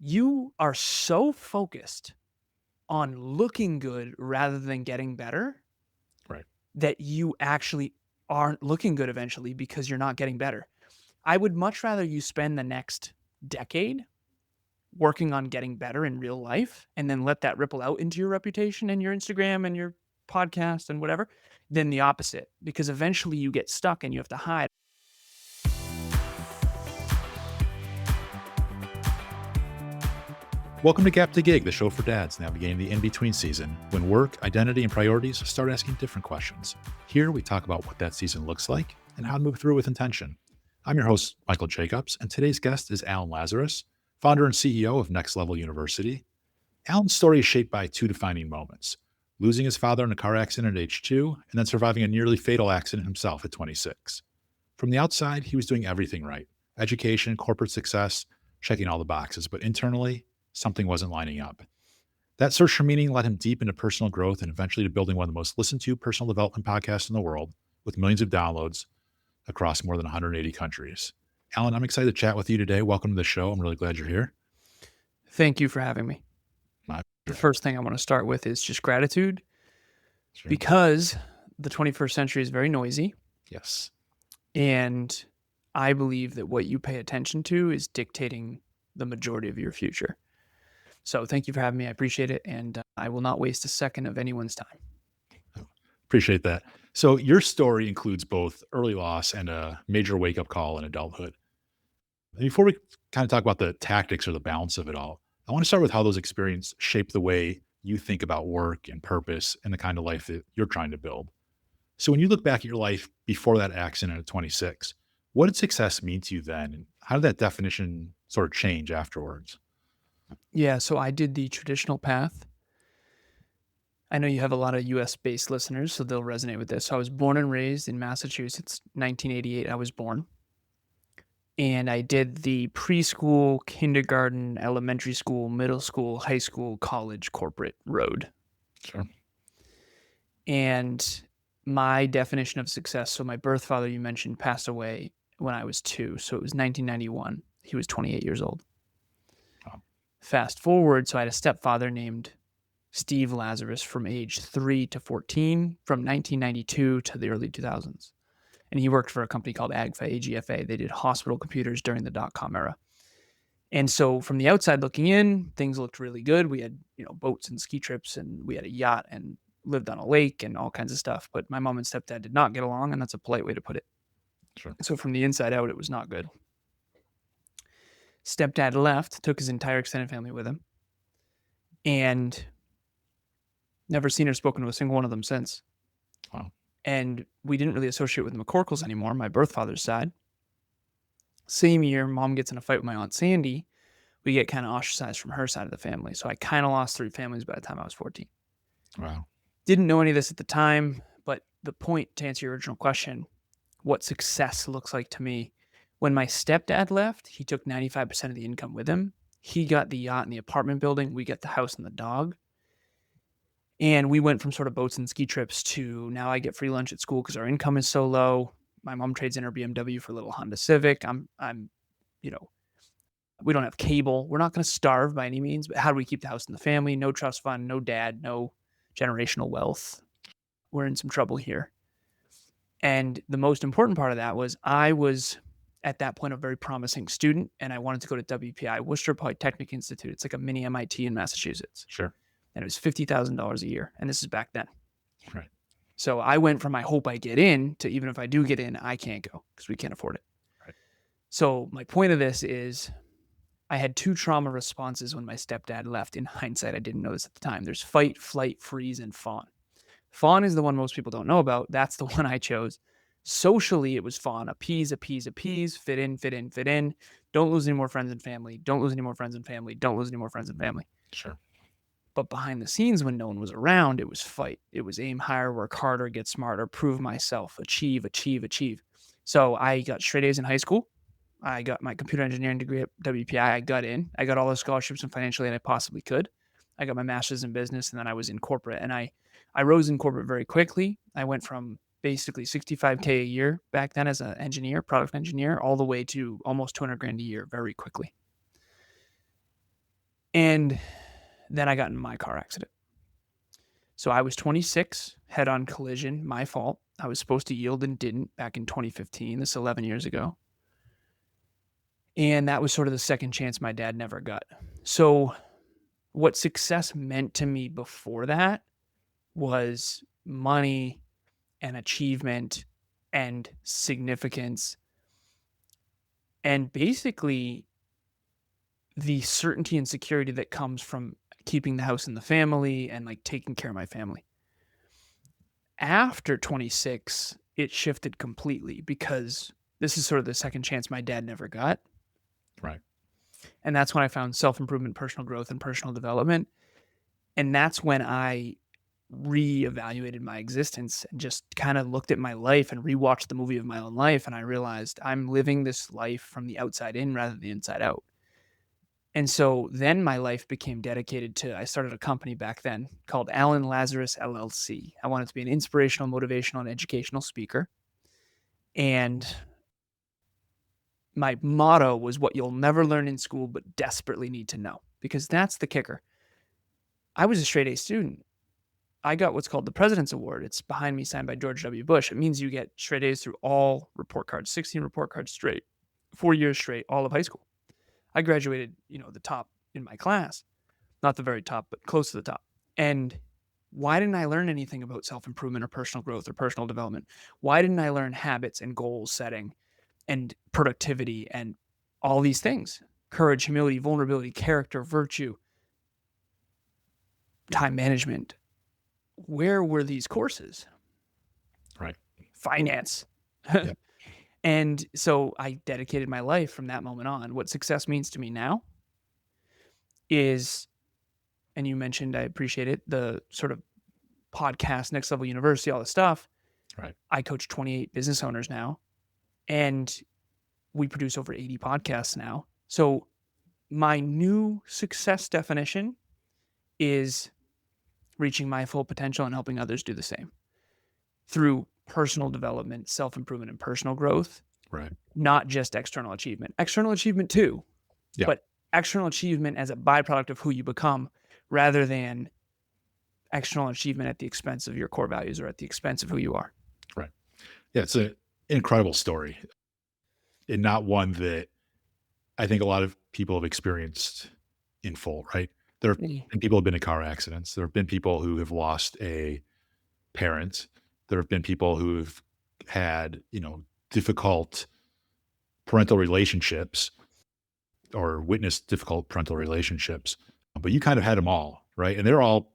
You are so focused on looking good rather than getting better Right. that you actually aren't looking good eventually because you're not getting better. I would much rather you spend the next decade working on getting better in real life and then let that ripple out into your reputation and your Instagram and your podcast and whatever than the opposite because eventually you get stuck and you have to hide. Welcome to Gap to Gig, the show for dads navigating the in-between season when work, identity, and priorities start asking different questions. Here we talk about what that season looks like and how to move through with intention. I'm your host, Michael Jacobs, and today's guest is Alan Lazaros, founder and CEO of Next Level University. Alan's story is shaped by two defining moments: losing his father in a car accident at age 2, and then surviving a nearly fatal accident himself at 26. From the outside, he was doing everything right: education, corporate success, checking all the boxes, but internally, something wasn't lining up. That search for meaning led him deep into personal growth and eventually to building one of the most listened to personal development podcasts in the world with millions of downloads across more than 180 countries. Alan, I'm excited to chat with you today. Welcome to the show. I'm really glad you're here. Thank you for having me. My The pleasure. first thing I want to start with is just gratitude Sure. because the 21st century is very noisy. Yes. And I believe that what you pay attention to is dictating the majority of your future. So thank you for having me. I appreciate it. And I will not waste a second of anyone's time. Appreciate that. So, your story includes both early loss and a major wake up call in adulthood. Before we kind of talk about the tactics or the balance of it all, I want to start with how those experiences shape the way you think about work and purpose and the kind of life that you're trying to build. So when you look back at your life before that accident at 26, what did success mean to you then? And how did that definition sort of change afterwards? Yeah. So I did the traditional path. I know you have a lot of US based listeners, so they'll resonate with this. So I was born and raised in Massachusetts, 1988. I was born. And I did the preschool, kindergarten, elementary school, middle school, high school, college, corporate road. Sure. And my definition of success, so my birth father, you mentioned, passed away when I was 2. So it was 1991. He was 28 years old. Wow. Fast forward, so I had a stepfather named Steve Lazaros from age 3 to 14, from 1992 to the early 2000s. And he worked for a company called AGFA. They did hospital computers during the dot-com era. And so from the outside looking in, things looked really good. We had, boats and ski trips, and we had a yacht and lived on a lake and all kinds of stuff. But my mom and stepdad did not get along, and that's a polite way to put it. Sure. So from the inside out, it was not good. Stepdad left, took his entire extended family with him, and never seen or spoken to a single one of them since. Wow. And we didn't really associate with the McCorkles anymore, my birth father's side. Same year, mom gets in a fight with my aunt Sandy. We get kind of ostracized from her side of the family. So I kind of lost 3 families by the time I was 14. Wow. Didn't know any of this at the time, but the point, to answer your original question, what success looks like to me, when my stepdad left, he took 95% of the income with him. He got the yacht and the apartment building. We got the house and the dog. And we went from sort of boats and ski trips to now I get free lunch at school because our income is so low. My mom trades in her BMW for a little Honda Civic. You know, we don't have cable. We're not going to starve by any means, but how do we keep the house in the family? No trust fund, no dad, no generational wealth. We're in some trouble here. And the most important part of that was I was at that point a very promising student, and I wanted to go to WPI, Worcester Polytechnic Institute. It's like a mini MIT in Massachusetts. Sure. And it was $50,000 a year. And this is back then. Right. So I went from I hope I get in to even if I do get in, I can't go because we can't afford it. Right. So my point of this is I had 2 trauma responses when my stepdad left. In hindsight, I didn't know this at the time. There's fight, flight, freeze, and fawn. Fawn is the one most people don't know about. That's the one I chose. Socially, it was fawn. Appease, appease, appease. Fit in, fit in, fit in. Don't lose any more friends and family. Don't lose any more friends and family. Don't lose any more friends and family. Sure. But behind the scenes, when no one was around, it was fight. It was aim higher, work harder, get smarter, prove myself, achieve, achieve, achieve. So I got straight A's in high school. I got my computer engineering degree at WPI. I got in. I got all the scholarships and financial aid I possibly could. I got my master's in business, and then I was in corporate. And I rose in corporate very quickly. I went from basically 65K a year back then as an engineer, product engineer, all the way to almost 200 grand a year very quickly. And then I got in my car accident. So I was 26, head-on collision, my fault. I was supposed to yield and didn't back in 2015. This is 11 years ago. And that was sort of the second chance my dad never got. So what success meant to me before that was money and achievement and significance and basically the certainty and security that comes from keeping the house in the family and like taking care of my family. After 26, it shifted completely because this is sort of the second chance my dad never got. Right. And that's when I found self-improvement, personal growth, and personal development. And that's when I reevaluated my existence and just kind of looked at my life and rewatched the movie of my own life. And I realized I'm living this life from the outside in rather than the inside out. And so then my life became dedicated to, I started a company back then called Lazaros LLC. I wanted to be an inspirational, motivational, and educational speaker. And my motto was what you'll never learn in school, but desperately need to know, because that's the kicker. I was a straight A student. I got what's called the President's Award. It's behind me, signed by George W. Bush. It means you get straight A's through all report cards, 16 report cards straight, 4 years straight, all of high school. I graduated, the top in my class, not the very top, but close to the top. And why didn't I learn anything about self-improvement or personal growth or personal development? Why didn't I learn habits and goal setting and productivity and all these things? Courage, humility, vulnerability, character, virtue, time management. Where were these courses? Right. Finance. Yep. And so I dedicated my life from that moment on. What success means to me now is, and you mentioned, I appreciate it, the sort of podcast, Next Level University, all the stuff. Right. I coach 28 business owners now, and we produce over 80 podcasts now. So my new success definition is reaching my full potential and helping others do the same through personal development, self-improvement, and personal growth. Right. Not just external achievement. External achievement too, Yeah. but external achievement as a byproduct of who you become rather than external achievement at the expense of your core values or at the expense of who you are. Right. Yeah, it's an incredible story, and not one that I think a lot of people have experienced in full, right? There have been people who have been in car accidents. There have been people who have lost a parent. There have been people who have had, difficult parental relationships or witnessed difficult parental relationships. But you kind of had them all, right? And they're all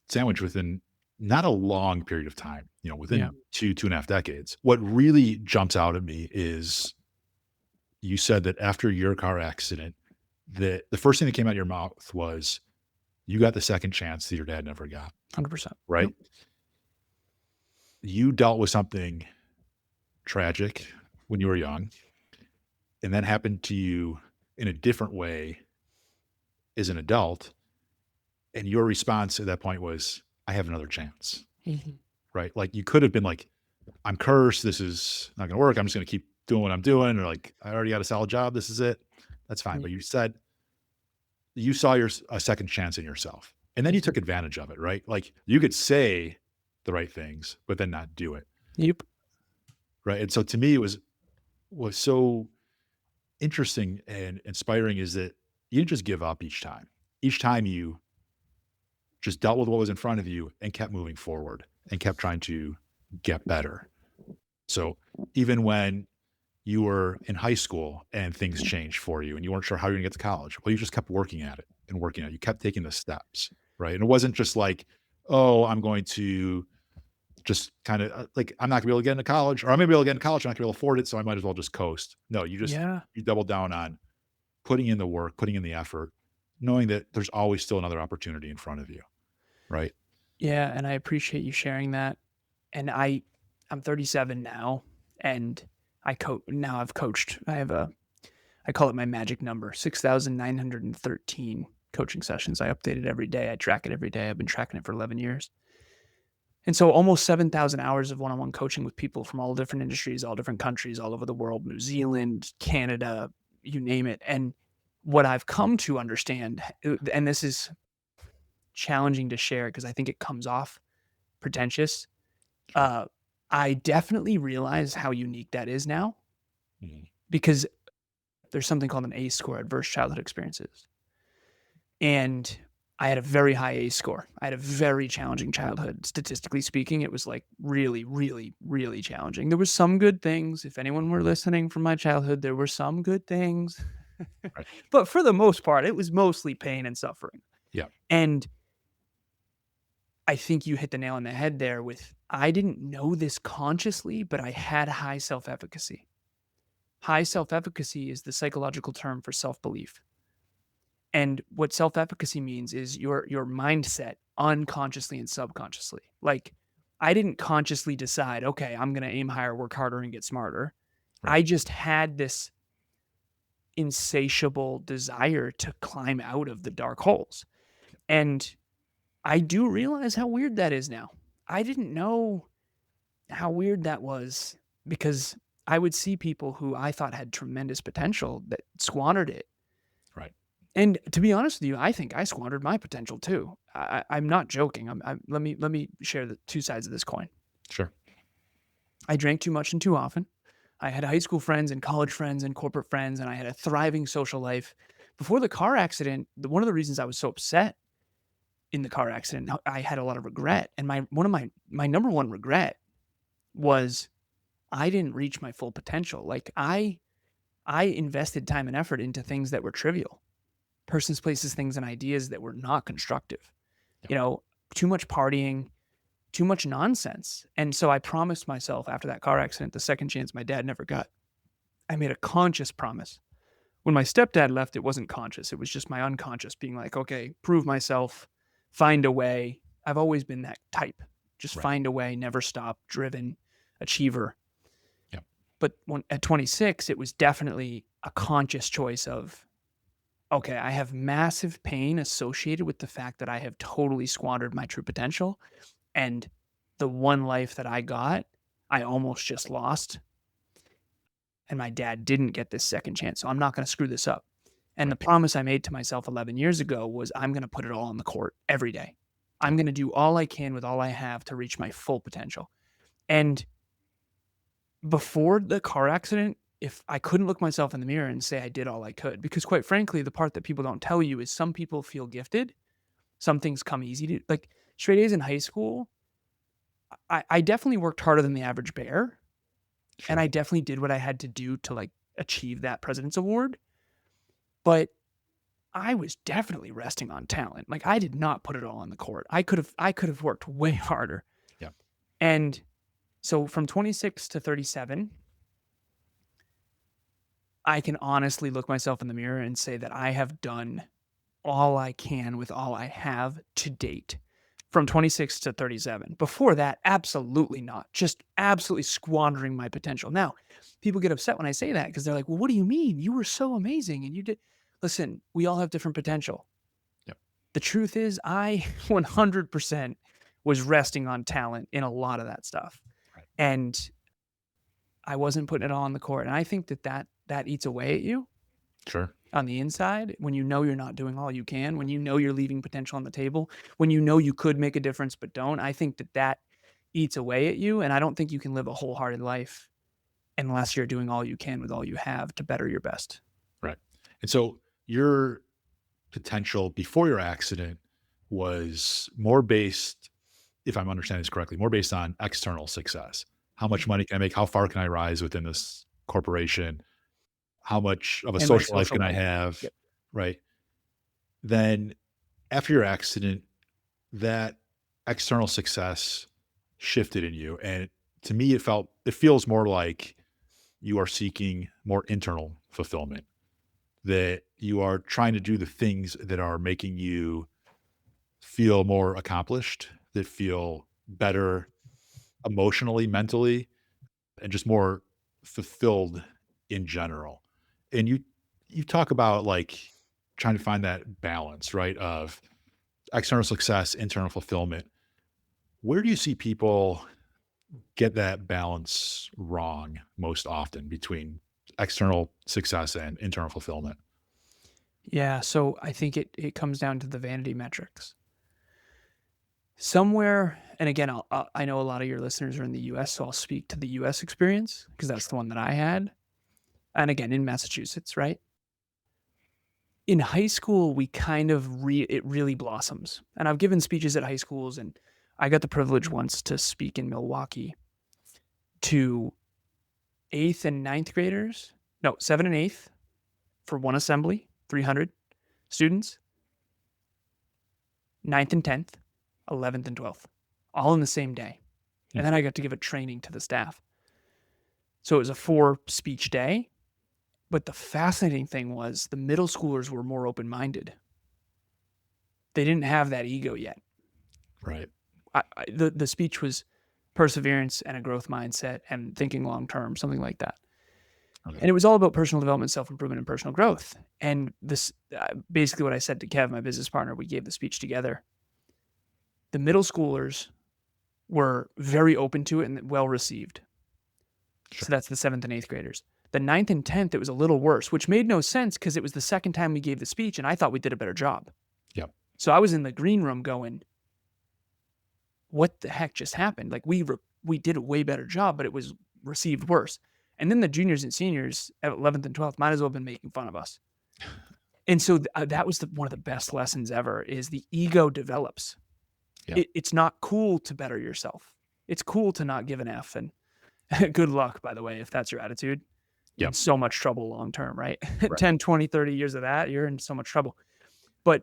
sandwiched within not a long period of time, within 2.5 decades. What really jumps out at me is you said that after your car accident, the first thing that came out of your mouth was you got the second chance that your dad never got. 100%. Right? Yep. You dealt with something tragic when you were young, and that happened to you in a different way as an adult. And your response at that point was, I have another chance. Mm-hmm. Right? Like you could have been like, I'm cursed. This is not going to work. I'm just going to keep doing what I'm doing. Or like, I already got a solid job. This is it. That's fine. Mm-hmm. But you said you saw a second chance in yourself, and then you took advantage of it, right? Like you could say the right things, but then not do it. Yep. Right. And so to me, it was so interesting and inspiring is that you didn't just give up each time. Each time you just dealt with what was in front of you and kept moving forward and kept trying to get better. So even when you were in high school and things changed for you and you weren't sure how you're gonna get to college, well, you just kept working at it and working at it. You kept taking the steps, right? And it wasn't just like, oh, I'm going to just kind of like, I'm not gonna be able to get into college, or I'm gonna be able to get into college, I'm not gonna be able to afford it, so I might as well just coast. No, you doubled down on putting in the work, putting in the effort, knowing that there's always still another opportunity in front of you, right? Yeah, and I appreciate you sharing that. And I'm 37 now, and I've coached. I call it my magic number, 6,913 coaching sessions. I update it every day. I track it every day. I've been tracking it for 11 years. And so almost 7,000 hours of one-on-one coaching with people from all different industries, all different countries, all over the world, New Zealand, Canada, you name it. And What I've come to understand, and this is challenging to share because I think it comes off pretentious. Sure. Uh, I definitely realize how unique that is now Mhm. because there's something called an ACE score, adverse childhood experiences. And I had a very high ACE score. I had a very challenging childhood. Statistically speaking, it was like really, really, really challenging. There was some good things. If anyone were listening from my childhood, there were some good things. Right. But for the most part, it was mostly pain and suffering. Yeah. And I think you hit the nail on the head there with I didn't know this consciously, but I had high self efficacy. High self efficacy is the psychological term for self belief. And what self efficacy means is your mindset unconsciously and subconsciously. Like I didn't consciously decide, okay, I'm going to aim higher, work harder, and get smarter. Right. I just had this insatiable desire to climb out of the dark holes. And I do realize how weird that is now. I didn't know how weird that was because I would see people who I thought had tremendous potential that squandered it. Right. And to be honest with you, I think I squandered my potential too. I'm not joking. Let me share the two sides of this coin. Sure. I drank too much and too often. I had high school friends and college friends and corporate friends, and I had a thriving social life. Before the car accident, one of the reasons I was so upset in the car accident, I had a lot of regret, and my number one regret was I didn't reach my full potential. Like I invested time and effort into things that were trivial. Persons, places, things, and ideas that were not constructive. Yeah. You know, too much partying, too much nonsense. And so I promised myself after that car accident, the second chance my dad never got, I made a conscious promise. When my stepdad left, it wasn't conscious. It was just my unconscious being like, okay, prove myself, find a way. I've always been that type. Just Right. find a way, never stop, driven, achiever. Yeah. But when at 26, it was definitely a conscious choice of, okay, I have massive pain associated with the fact that I have totally squandered my true potential. And the one life that I got, I almost just lost. And my dad didn't get this second chance. So I'm not going to screw this up. And the Right. promise I made to myself 11 years ago was I'm going to put it all on the court every day. Yeah. I'm going to do all I can with all I have to reach my full potential. And before the car accident, if I couldn't look myself in the mirror and say I did all I could, because quite frankly, the part that people don't tell you is some people feel gifted. Some things come easy to like straight A's in high school. I definitely worked harder than the average bear. And Sure. I definitely did what I had to do to like achieve that president's award. But I was definitely resting on talent. Like I did not put it all on the court. I could have worked way harder. Yeah. And so from 26 to 37, I can honestly look myself in the mirror and say that I have done all I can with all I have to date from 26 to 37. Before that, absolutely not. Just absolutely squandering my potential. Now, people get upset when I say that because they're like, well, what do you mean? You were so amazing and you did. Listen, we all have different potential. Yeah. The truth is, I 100% was resting on talent in a lot of that stuff. Right. And I wasn't putting it all on the court. And I think that eats away at you Sure. on the inside when you know you're not doing all you can, when you know you're leaving potential on the table, when you know you could make a difference but don't. I think that eats away at you, and I don't think you can live a wholehearted life unless you're doing all you can with all you have to better your best. Right. And so your potential before your accident was more based, if I'm understanding this correctly, more based on external success. How much money can I make? How far can I rise within this corporation? How much of a And my social life social can I life. have? Yep. Right. Then after your accident, that external success shifted in you. And to me, it feels more like you are seeking more internal fulfillment, that you are trying to do the things that are making you feel more accomplished, that feel better emotionally, mentally, and just more fulfilled in general. And you talk about like trying to find that balance, right? Of external success, internal fulfillment. Where do you see people get that balance wrong most often between external success and internal fulfillment? Yeah, so I think it comes down to the vanity metrics. Somewhere, and again, I know a lot of your listeners are in the US, so I'll speak to the US experience because that's the one that I had. And again, in Massachusetts, right? In high school, we kind of it really blossoms. And I've given speeches at high schools, and I got the privilege once to speak in Milwaukee to eighth and ninth graders. No, seven and eighth for one assembly, 300 students, ninth and 10th, 11th and 12th, all in the same day. Hmm. And then I got to give a training to the staff. So it was a 4 speech day. But the fascinating thing was the middle schoolers were more open minded. They didn't have that ego yet. Right. The speech was perseverance and a growth mindset and thinking long term, something like that. Okay. And it was all about personal development, self improvement, and personal growth. And this basically what I said to Kev, my business partner, we gave the speech together. The middle schoolers were very open to it and well received. Sure. So that's the seventh and eighth graders. The ninth and 10th, it was a little worse, which made no sense because it was the second time we gave the speech and I thought we did a better job. Yep. So I was in the green room going, what the heck just happened? Like we did a way better job, but it was received worse. And then the juniors and seniors at 11th and 12th might as well have been making fun of us. And so that was one of the best lessons ever is the ego develops. Yep. It's not cool to better yourself. It's cool to not give an F. And good luck, by the way, if that's your attitude. You're in Yep. so much trouble long term, right? Right. 10, 20, 30 years of that, you're in so much trouble. But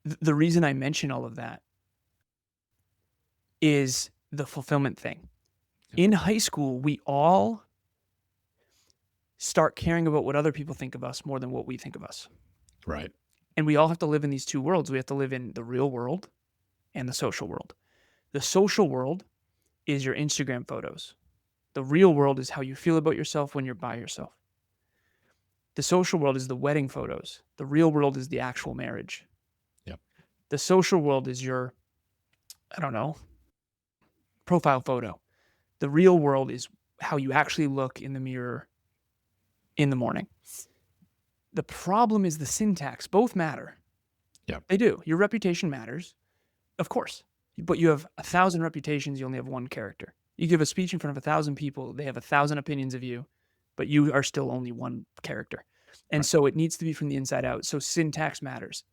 the reason I mention all of that is the fulfillment thing. Yep. In high school, we all start caring about what other people think of us more than what we think of us. Right. And we all have to live in these two worlds. We have to live in the real world and the social world. The social world is your Instagram photos. The real world is how you feel about yourself when you're by yourself. The social world is the wedding photos. The real world is the actual marriage. Yep. The social world is your, I don't know, profile photo. The real world is how you actually look in the mirror in the morning. The problem is the syntax. Both matter. Yeah. They do. Your reputation matters, of course. But you have 1,000 reputations, you only have one character. You give a speech in front of 1,000 people, they have 1,000 opinions of you, but you are still only one character. And Right. so it needs to be from the inside out. So syntax matters.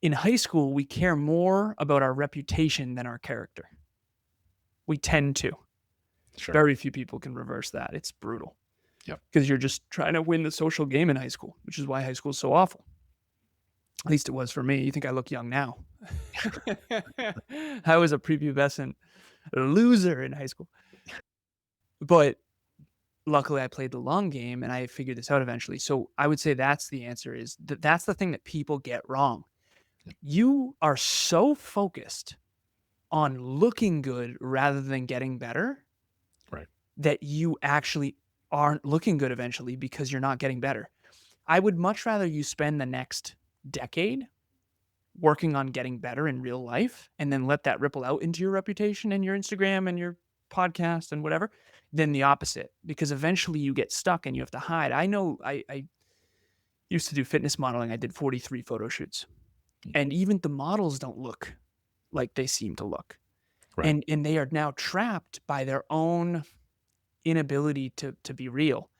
In high school, we care more about our reputation than our character. We tend to. Sure. Very few people can reverse that. It's brutal. Yep. Because you're just trying to win the social game in high school, which is why high school is so awful. At least it was for me. You think I look young now. I was a prepubescent loser in high school. But luckily I played the long game and I figured this out eventually. So I would say that's the answer is that's the thing that people get wrong. You are so focused on looking good rather than getting better. Right. That you actually aren't looking good eventually because you're not getting better. I would much rather you spend the next decade working on getting better in real life and then let that ripple out into your reputation and your Instagram and your podcast and whatever than the opposite, because eventually you get stuck and you have to hide. I know I used to do fitness modeling. I did 43 photo shoots and even the models don't look like they seem to look. Right. And they are now trapped by their own inability to be real.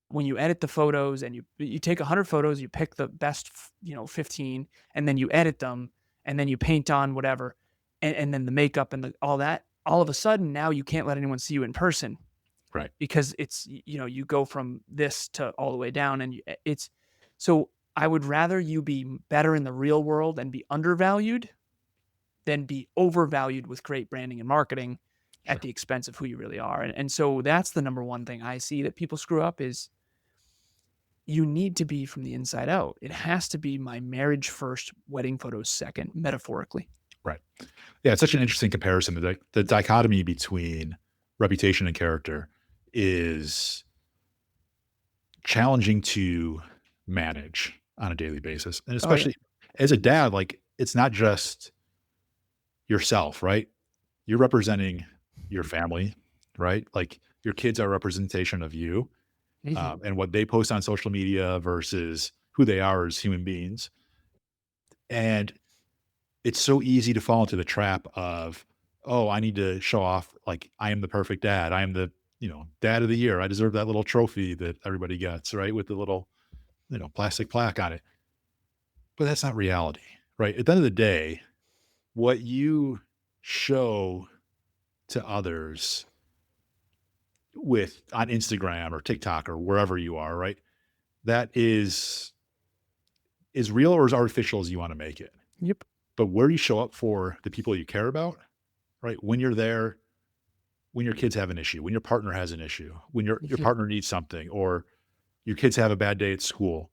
When you edit the photos and you take 100 photos, you pick the best, 15, and then you edit them and then you paint on whatever. And then the makeup and all that, all of a sudden now you can't let anyone see you in person. Right. Because it's, you go from this to all the way down and so I would rather you be better in the real world and be undervalued than be overvalued with great branding and marketing at the expense of who you really are. And so that's the number one thing I see that people screw up is you need to be from the inside out. It has to be my marriage first, wedding photos second, metaphorically. Right. Yeah, it's such an interesting comparison. The dichotomy between reputation and character is challenging to manage on a daily basis. And Oh, yeah. especially as a dad, like it's not just yourself, right? You're representing your family, right? Like your kids are a representation of you. Mhm. and what they post on social media versus who they are as human beings. And it's so easy to fall into the trap of, oh, I need to show off like I am the perfect dad. I am the, dad of the year. I deserve that little trophy that everybody gets, right? With the little, plastic plaque on it. But that's not reality, right? At the end of the day, what you show to others with on Instagram or TikTok or wherever you are, right? That is real or as artificial as you want to make it. Yep. But where you show up for the people you care about, right? When you're there, when your kids have an issue, when your partner has an issue, when your Mhm. partner needs something, or your kids have a bad day at school,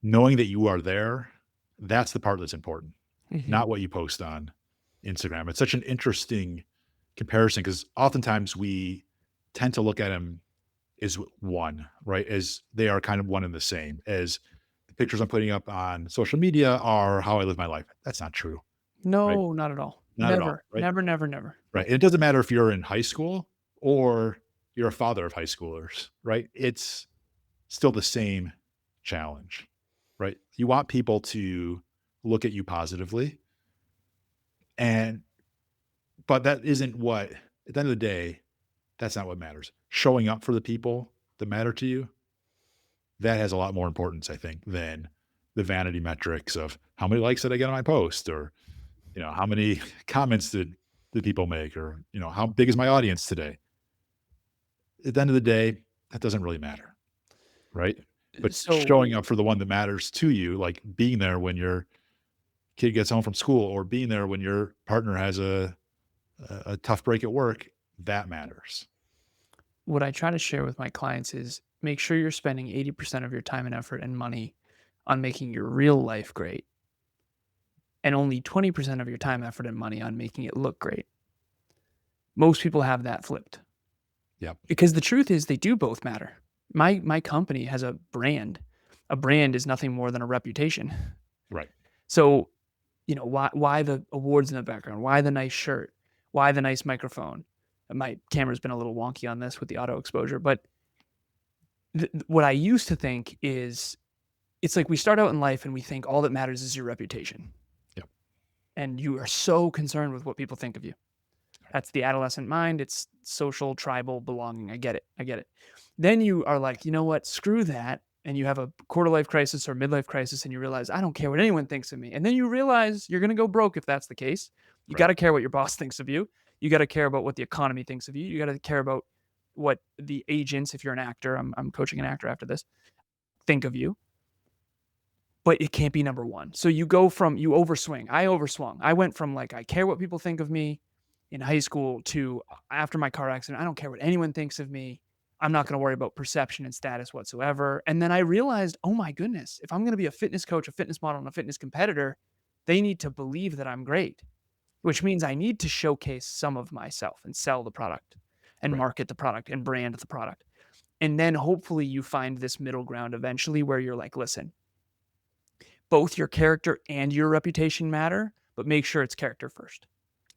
knowing that you are there, that's the part that's important, Mhm. not what you post on Instagram. It's such an interesting comparison because oftentimes we tend to look at them as one, right? As they are kind of one and the same, as the pictures I'm putting up on social media are how I live my life. That's not true, right? No, not at all. Not at all, Never, right? never, never, never. Right. Nope. And it doesn't matter if you're in high school or you're a father of high schoolers, right? It's still the same challenge, right? You want people to look at you positively. And, but that isn't what, at the end of the day, that's not what matters. Showing up for the people that matter to you, that has a lot more importance, I think, than the vanity metrics of how many likes did I get on my post or, how many comments did people make or, how big is my audience today? At the end of the day, that doesn't really matter, right? But showing So up for the one that matters to you, like being there when your kid gets home from school or being there when your partner has a tough break at work, that matters. what I try to share with my clients is make sure you're spending 80% of your time and effort and money on making your real life great and only 20% of your time, effort, and money on making it look great. Most people have that flipped Yep. because the truth is they do both matter. My company has a brand. A brand is nothing more than a reputation. Right. So, why the awards in the background? Why the nice shirt? Why the nice microphone? My camera's been a little wonky on this with the auto exposure, but what I used to think is it's like we start out in life and we think all that matters is your reputation. Yep. And you are so concerned with what people think of you. That's the adolescent mind. It's social, tribal belonging. I get it. I get it. Then you are like, you know what? Screw that. And you have a quarter life crisis or midlife crisis, and you realize, I don't care what anyone thinks of me. And then you realize you're going to go broke if that's the case. You got Right. to care what your boss thinks of you. You got to care about what the economy thinks of you. You got to care about what the agents, if you're an actor, I'm coaching an actor after this, think of you. But it can't be number one. So you go from, you overswing. I overswung. I went from like, I care what people think of me in high school to after my car accident. I don't care what anyone thinks of me. I'm not going to worry about perception and status whatsoever. And then I realized, oh my goodness, if I'm going to be a fitness coach, a fitness model, and a fitness competitor, they need to believe that I'm great, which means I need to showcase some of myself and sell the product and Right. market the product and brand the product. And then hopefully you find this middle ground eventually where you're like, listen, both your character and your reputation matter, but make sure it's character first.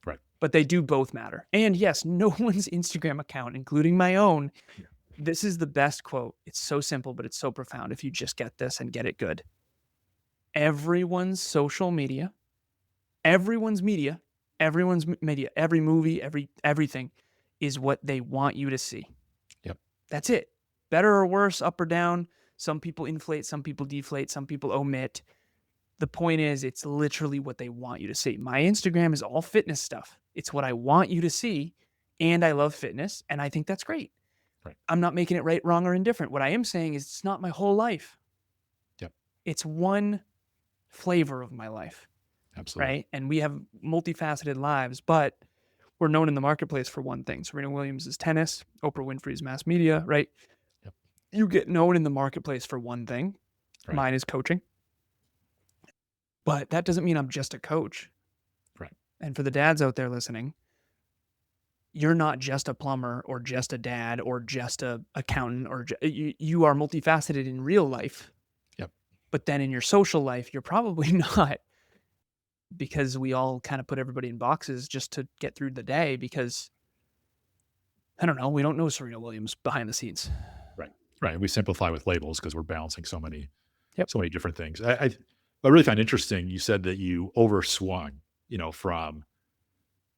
Right. But they do both matter. And yes, no one's Instagram account, including my own, Yeah. this is the best quote. It's so simple, but it's so profound if you just get this and get it good. Everyone's social media, everyone's media, every movie, everything is what they want you to see. Yep. That's it. Better or worse, up or down. Some people inflate, some people deflate, some people omit. The point is, it's literally what they want you to see. My Instagram is all fitness stuff. It's what I want you to see. And I love fitness. And I think that's great. Right. I'm not making it right, wrong, or indifferent. What I am saying is it's not my whole life. Yep. It's one flavor of my life. Absolutely. Right. And we have multifaceted lives, but we're known in the marketplace for one thing. Serena Williams is tennis, Oprah Winfrey's mass media, right? Yep. You get known in the marketplace for one thing. Right. Mine is coaching. But that doesn't mean I'm just a coach. Right. And for the dads out there listening, you're not just a plumber or just a dad or just a accountant or you are multifaceted in real life. Yep. But then in your social life, you're probably not, because we all kind of put everybody in boxes just to get through the day because I don't know, we don't know Serena Williams behind the scenes. Right. Right. We simplify with labels because we're balancing Yep, so many different things. I really find interesting. You said that you overswung, from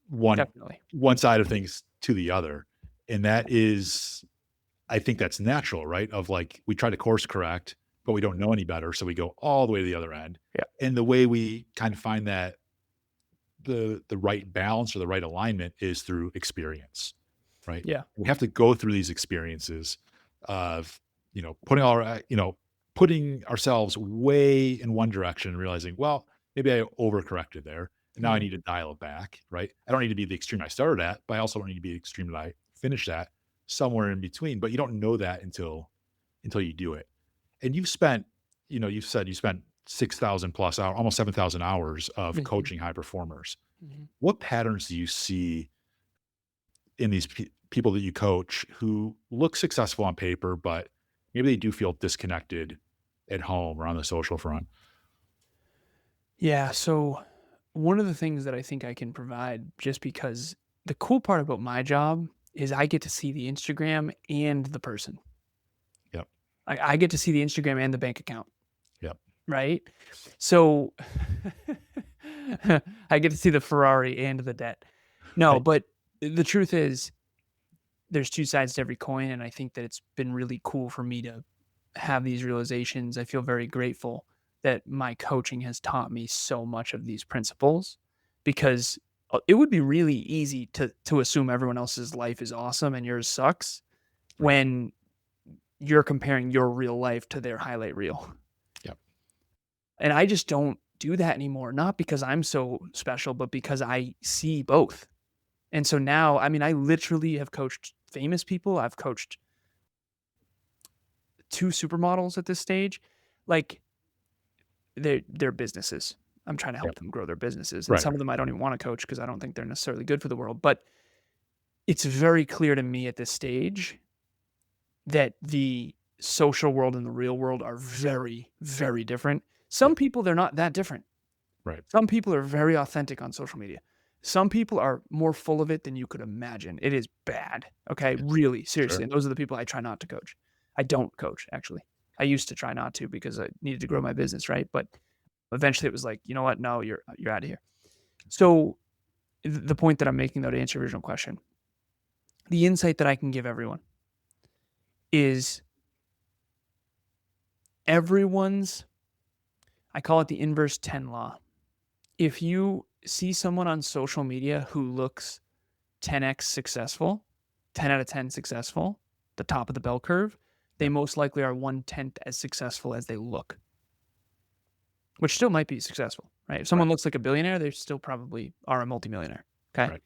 one definitely. one side of things to the other, and that is, I think that's natural, right? Of like we try to course correct, but we don't know any better, so we go all the way to the other end. Yeah. And the way we kind of find that the right balance or the right alignment is through experience, right? Yeah. We have to go through these experiences of, putting all our, putting ourselves way in one direction and realizing, well, maybe I overcorrected there. And now I Mhm. need to dial it back, right? I don't need to be the extreme I started at, but I also don't need to be the extreme that I finished at, somewhere in between. But you don't know that until you do it. And you've spent, you said you spent 6,000 plus hours, almost 7,000 hours of Mhm. coaching high performers. Mhm. What patterns do you see in these people that you coach who look successful on paper, but maybe they do feel disconnected at home or on the social front? Yeah, so one of the things that I think I can provide, just because the cool part about my job is I get to see the Instagram and the person. Yep. I get to see the Instagram and the bank account, Yep. right? So I get to see the Ferrari and the debt. No, Right. but the truth is there's two sides to every coin, and I think that it's been really cool for me to have these realizations. I feel very grateful that my coaching has taught me so much of these principles, because it would be really easy to assume everyone else's life is awesome and yours sucks Right. when you're comparing your real life to their highlight reel. Yep. And I just don't do that anymore, not because I'm so special, but because I see both. And so now, I mean, I literally have coached famous people. I've coached 2 supermodels at this stage. Like, they're businesses. I'm trying to help Yep. them grow their businesses, and Right. some Right. of them I don't even wanna coach because I don't think they're necessarily good for the world, but it's very clear to me at this stage that the social world and the real world are very, very different. Some Yep. people, they're not that different. Right. Some people are very authentic on social media. Some people are more full of it than you could imagine. It is bad, okay? Yeah. Really, seriously, Sure. and those are the people I try not to coach. I don't coach, actually. I used to try not to because I needed to grow my business, right? But eventually it was like, "You know what? No, you're out of here." So, the point that I'm making, though, to answer your original question, the insight that I can give everyone is everyone's, I call it the inverse 10 law. If you see someone on social media who looks 10x successful, 10 out of 10 successful, the top of the bell curve, they Yep. most likely are 1/10 as successful as they look, which still might be successful, right? If Right. someone looks like a billionaire, they still probably are a multimillionaire. Okay. Right.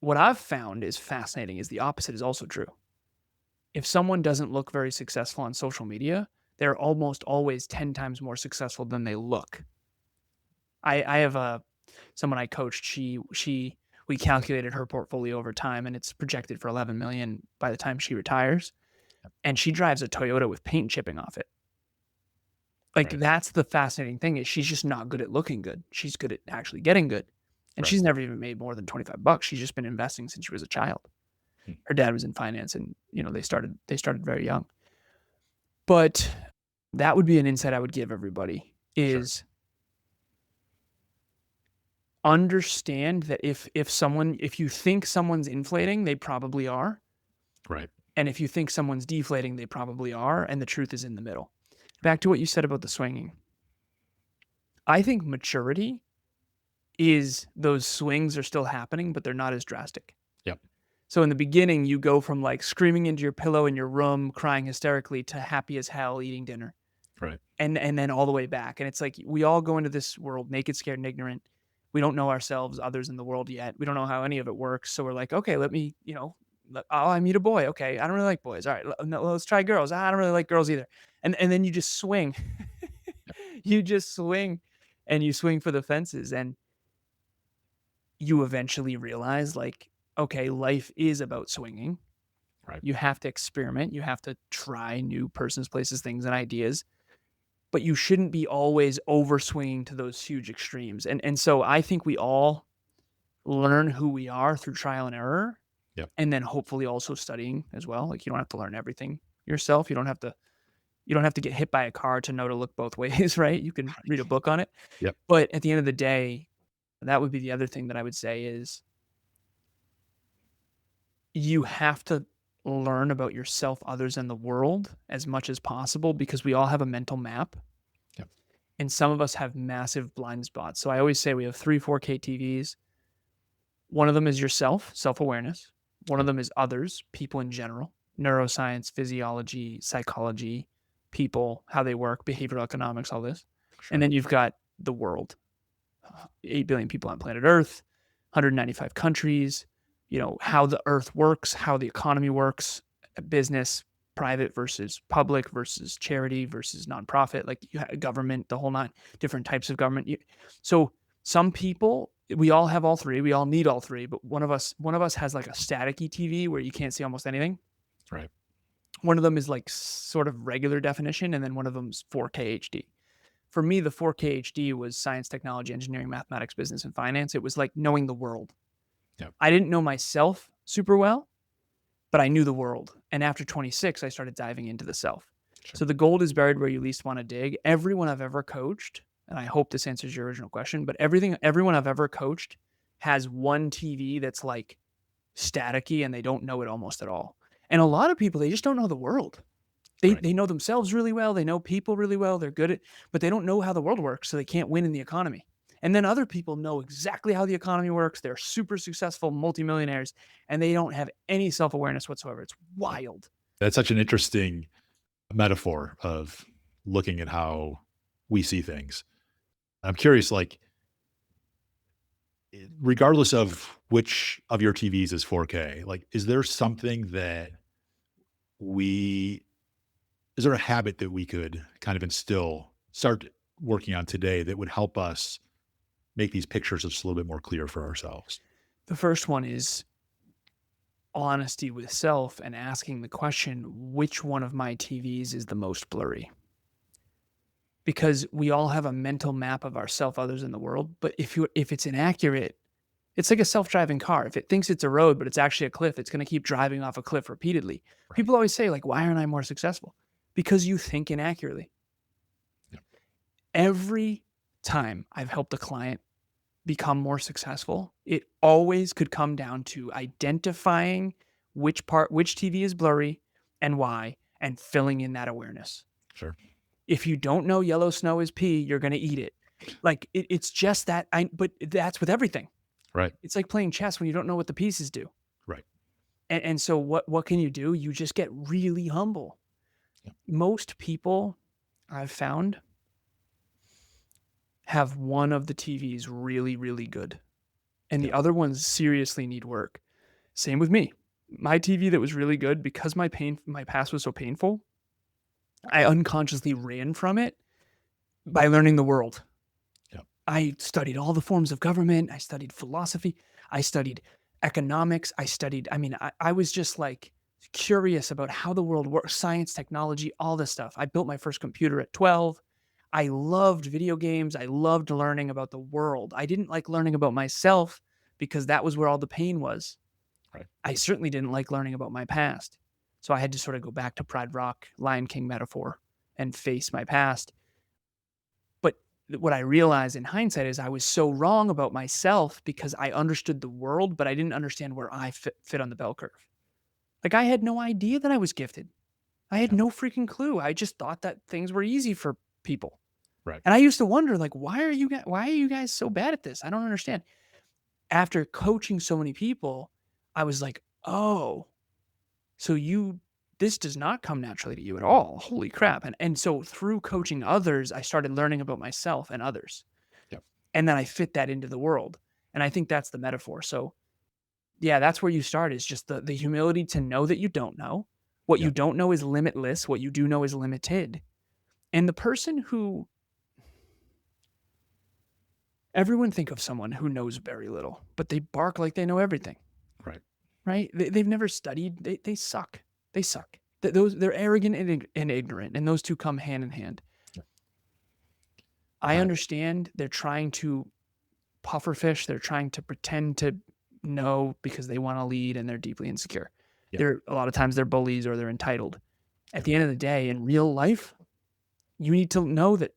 What I've found is fascinating is the opposite is also true. If someone doesn't look very successful on social media, they're almost always 10 times more successful than they look. I have a someone I coached, she we calculated her portfolio over time and it's projected for 11 million by the time she retires, Yep. and she drives a Toyota with paint chipping off it. Like, Right. that's the fascinating thing is she's just not good at looking good. She's good at actually getting good. And Right. she's never even made more than 25 bucks. She's just been investing since she was a child. Hmm. Her dad was in finance and, they started very young. But that would be an insight I would give everybody Sure. is understand that if you think someone's inflating, they probably are. Right. And if you think someone's deflating, they probably are. And the truth is in the middle. Back to what you said about the swinging. I think maturity is those swings are still happening, but they're not as drastic. Yep. So in the beginning, you go from like screaming into your pillow in your room, crying hysterically to happy as hell eating dinner. Right. And then all the way back. And it's like we all go into this world naked, scared, and ignorant. We don't know ourselves, others in the world yet. We don't know how any of it works. So we're like, okay, let me, oh, I meet a boy. Okay, I don't really like boys. All right, no, let's try girls. I don't really like girls either. And then you just swing. Yep. You just swing, and you swing for the fences, and you eventually realize, like, okay, life is about swinging. Right. You have to experiment. You have to try new persons, places, things, and ideas, but you shouldn't be always over swinging to those huge extremes. And so I think we all learn who we are through trial and error, Yep. and then hopefully also studying as well. Like, you don't have to learn everything yourself. You don't have to get hit by a car to know to look both ways, right? You can read a book on it. Yep. But at the end of the day, that would be the other thing that I would say is you have to learn about yourself, others, and the world as much as possible because we all have a mental map. Yep. And some of us have massive blind spots. So I always say we have 3 4K TVs. One of them is yourself, self-awareness. One of them is others, people in general, neuroscience, physiology, psychology, people, how they work, behavioral economics, all this. Sure. And then you've got the world. 8 billion people on planet Earth, 195 countries, how the earth works, how the economy works, business, private versus public versus charity versus nonprofit, like government, the whole nine, different types of government. So some people, we all have all three. We all need all three, but one of us has like a staticky TV where you can't see almost anything. Right. One of them is like sort of regular definition, and then one of them's 4K HD. For me, the 4K HD was science, technology, engineering, mathematics, business, and finance. It was like knowing the world. Yep. I didn't know myself super well, but I knew the world. And after 26, I started diving into the self. Sure. So the gold is buried where you least want to dig. Everyone I've ever coached, and I hope this answers your original question, but everyone I've ever coached has one TV that's like staticky and they don't know it almost at all. And a lot of people, they just don't know the world. They know themselves really well. They know people really well. They're good at, but they don't know how the world works. So they can't win in the economy. And then other people know exactly how the economy works. They're super successful multimillionaires and they don't have any self-awareness whatsoever. It's wild. That's such an interesting metaphor of looking at how we see things. I'm curious, like, regardless of which of your TVs is 4K, like, is there a habit that we could kind of start working on today that would help us make these pictures just a little bit more clear for ourselves? The first one is honesty with self and asking the question, which one of my TVs is the most blurry? Because we all have a mental map of ourself, others, in the world. But if it's inaccurate, it's like a self-driving car. If it thinks it's a road, but it's actually a cliff, it's going to keep driving off a cliff repeatedly. Right. People always say, like, why aren't I more successful? Because you think inaccurately. Yep. Every time I've helped a client become more successful, it always could come down to identifying which TV is blurry and why, and filling in that awareness. Sure. If you don't know yellow snow is pea, you're going to eat it. Like it's just that. But that's with everything. Right. It's like playing chess when you don't know what the pieces do. Right. And so what can you do? You just get really humble. Yeah. Most people I've found have one of the TVs really, really good. And the other ones seriously need work. Same with me. My TV that was really good, because my past was so painful, I unconsciously ran from it by learning the world. Yeah. I studied all the forms of government. I studied philosophy. I studied economics. I was just like curious about how the world works, science, technology, all this stuff. I built my first computer at 12. I loved video games. I loved learning about the world. I didn't like learning about myself because that was where all the pain was. Right. I certainly didn't like learning about my past. So I had to sort of go back to Pride Rock, Lion King metaphor and face my past. But what I realized in hindsight is I was so wrong about myself because I understood the world, but I didn't understand where I fit on the bell curve. Like I had no idea that I was gifted. I had no freaking clue. I just thought that things were easy for people. Right. And I used to wonder, like, why are you guys so bad at this? I don't understand. After coaching so many people, I was like, oh, so this does not come naturally to you at all. Holy crap. And so through coaching others, I started learning about myself and others. Yep. And then I fit that into the world. And I think that's the metaphor. So yeah, that's where you start, is just the humility to know that you don't know. What you don't know is limitless. What you do know is limited. And the person who, everyone think of someone who knows very little, but they bark like they know everything. Right. Right? They've never studied. They suck. They suck. They're arrogant and ignorant, and those two come hand in hand. Yeah. I understand they're trying to pufferfish. They're trying to pretend to know because they want to lead, and they're deeply insecure. Yeah. A lot of times they're bullies or they're entitled. At the end of the day, in real life, you need to know that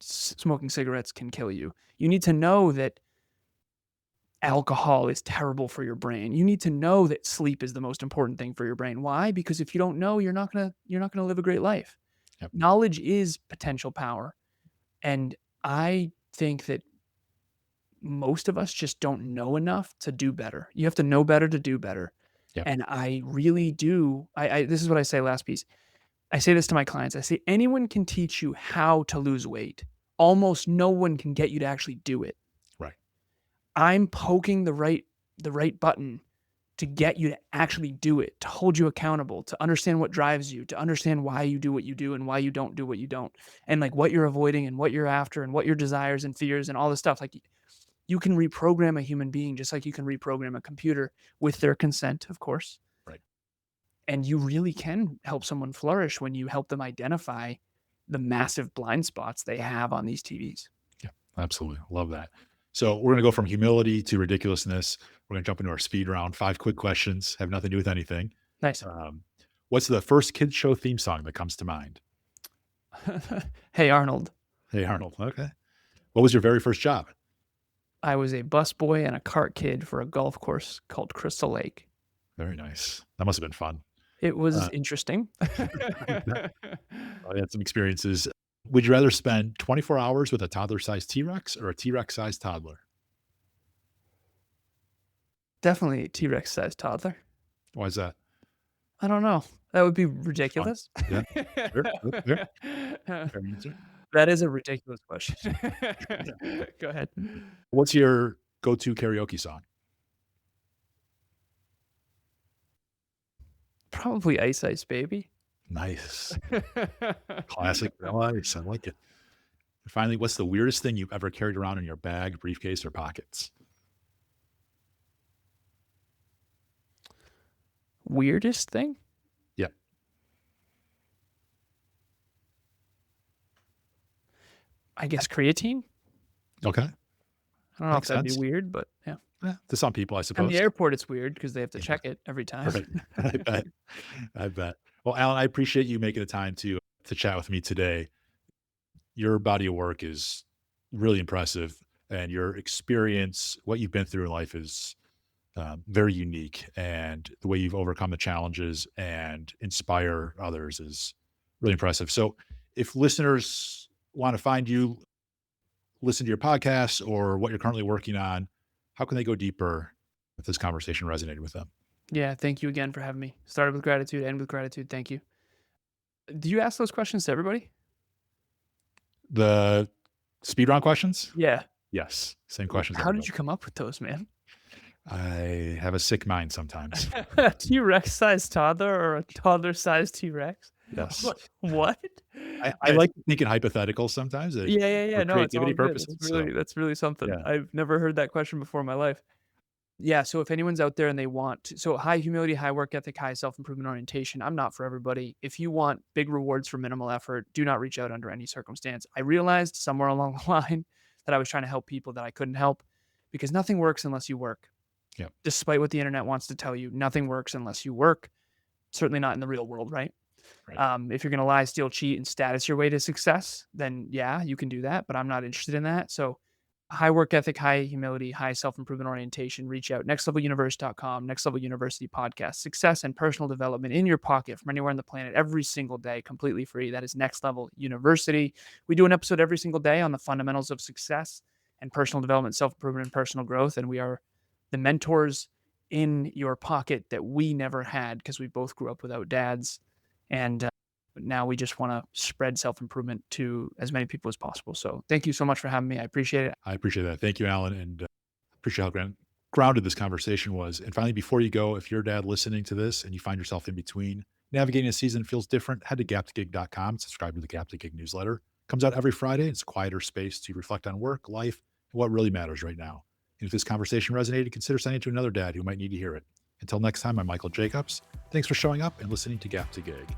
smoking cigarettes can kill you. You need to know that alcohol is terrible for your brain. You need to know that sleep is the most important thing for your brain. Why? Because if you don't know, you're not gonna live a great life. Yep. Knowledge is potential power. And I think that most of us just don't know enough to do better. You have to know better to do better. Yep. And I really do. I this is what I say last piece. I say this to my clients. I say anyone can teach you how to lose weight. Almost no one can get you to actually do it. Right. I'm poking the right button to get you to actually do it, to hold you accountable, to understand what drives you, to understand why you do what you do and why you don't do what you don't, and like what you're avoiding and what you're after and what your desires and fears and all this stuff. Like you can reprogram a human being just like you can reprogram a computer with their consent, of course. Right. And you really can help someone flourish when you help them identify the massive blind spots they have on these TVs. Yeah, absolutely. Love that. So we're going to go from humility to ridiculousness. We're going to jump into our speed round. 5 quick questions, have nothing to do with anything. Nice. What's the first kids show theme song that comes to mind? Hey, Arnold. Hey, Arnold. Okay. What was your very first job? I was a busboy and a cart kid for a golf course called Crystal Lake. Very nice. That must have been fun. It was interesting. I had some experiences. Would you rather spend 24 hours with a toddler-sized T-Rex or a T-Rex-sized toddler? Definitely a T-Rex sized toddler. Why is that? I don't know. That would be Fun. ridiculous. Yeah. Fair. Fair. Fair answer. That is a ridiculous question. Go ahead. What's your go-to karaoke song? Probably Ice Ice Baby. Nice. Classic Vanilla Ice. I like it. And finally, what's the weirdest thing you've ever carried around in your bag, briefcase, or pockets? Weirdest thing? Yep. I guess creatine. Okay. I don't know Makes if that'd be sense. weird, but yeah. Yeah, to some people, I And suppose. the airport, it's weird because they have to Yeah. check it every time. Right. I bet. I bet. Well, Alan, I appreciate you making the time to chat with me today. Your body of work is really impressive, and your experience, what you've been through in life, is very unique. And the way you've overcome the challenges and inspire others is really impressive. So, if listeners want to find you, listen to your podcast, or what you're currently working on, how can they go deeper if this conversation resonated with them? Yeah, thank you again for having me. Started with gratitude, end with gratitude. Thank you. Do you ask those questions to everybody? The speed round questions? Yeah. Yes. Same questions. How did you come up with those, man? I have a sick mind sometimes. T-Rex sized toddler or a toddler sized T-Rex? Yes. What? I Nice. like thinking hypotheticals sometimes. Yeah. For No, it's all creativity good. purposes. That's really something. Yeah. I've never heard that question before in my life. Yeah, so if anyone's out there and they want so high humility, high work ethic, high self-improvement orientation, I'm not for everybody. If you want big rewards for minimal effort, do not reach out under any circumstance. I realized somewhere along the line that I was trying to help people that I couldn't help because nothing works unless you work. Yep. Despite what the internet wants to tell you, nothing works unless you work. Certainly not in the real world, right? Right. If you're going to lie, steal, cheat, and status your way to success, then yeah, you can do that. But I'm not interested in that. So high work ethic, high humility, high self-improvement orientation, reach out. nextleveluniverse.com, Next Level University podcast, success and personal development in your pocket from anywhere on the planet every single day, completely free. That is Next Level University. We do an episode every single day on the fundamentals of success and personal development, self-improvement, and personal growth. And we are the mentors in your pocket that we never had because we both grew up without dads. And now we just want to spread self-improvement to as many people as possible. So thank you so much for having me. I appreciate it. I appreciate that. Thank you, Alan. And appreciate how grounded this conversation was. And finally, before you go, if you're a dad listening to this and you find yourself in between, navigating a season feels different, head to gap2gig.com, subscribe to the Gap to Gig newsletter. It comes out every Friday. It's a quieter space to reflect on work, life, and what really matters right now. And if this conversation resonated, consider sending it to another dad who might need to hear it. Until next time, I'm Michael Jacobs. Thanks for showing up and listening to Gap to Gig.